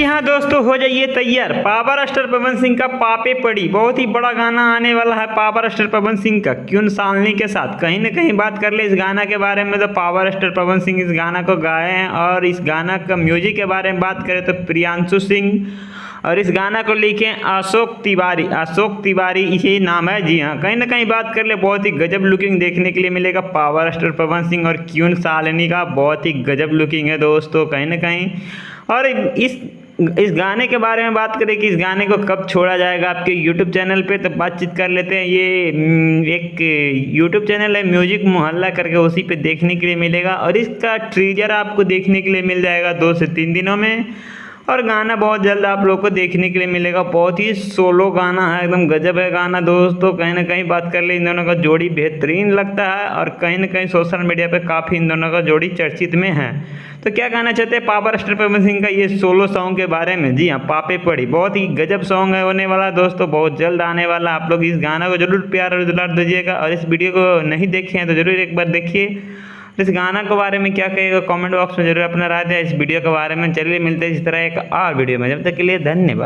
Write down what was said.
जी हाँ दोस्तों, हो जाइए तैयार। पावर स्टार पवन सिंह का पापे पड़ी बहुत ही बड़ा गाना आने वाला है। पावर स्टार पवन सिंह का क्यून सालनी के साथ कहीं ना कहीं बात कर ले इस गाना के बारे में तो पावर स्टार पवन सिंह इस गाना को गाए हैं। और इस गाना का म्यूजिक के बारे में बात करें तो प्रियांशु सिंह, और इस गाना को लिखे अशोक तिवारी यही नाम है। जी हाँ, कहीं ना कहीं बात कर ले बहुत ही गजब लुकिंग देखने के लिए मिलेगा पावर स्टार पवन सिंह और क्यून सालनी का। बहुत ही गजब लुकिंग है दोस्तों कहीं ना कहीं। और इस गाने के बारे में बात करें कि इस गाने को कब छोड़ा जाएगा आपके यूट्यूब चैनल पे, तो बातचीत कर लेते हैं। ये एक यूट्यूब चैनल है म्यूजिक मोहल्ला करके, उसी पे देखने के लिए मिलेगा। और इसका ट्रीजर आपको देखने के लिए मिल जाएगा 2 से 3 दिनों में। और गाना बहुत जल्द आप लोग को देखने के लिए मिलेगा। बहुत ही सोलो गाना है, एकदम गजब है गाना दोस्तों। कहीं ना कहीं बात कर ले इन दोनों का जोड़ी बेहतरीन लगता है और कहीं ना कहीं सोशल मीडिया पे काफ़ी इन दोनों का जोड़ी चर्चित में है। तो क्या कहना चाहते हैं पावर स्टार पवन सिंह का ये सोलो सॉन्ग के बारे में? जी हाँ, पापे पड़ी बहुत ही गजब सॉन्ग है होने वाला दोस्तों, बहुत जल्द आने वाला। आप लोग इस गाना को जरूर प्यार और दुलार दीजिएगा। और इस वीडियो को नहीं देखे हैं तो जरूर एक बार देखिए। इस गाना के बारे में क्या कहेगा कमेंट बॉक्स में जरूर अपना राय दें इस वीडियो के बारे में। चलिए मिलते हैं इस तरह एक और वीडियो में, जब तक के लिए धन्यवाद।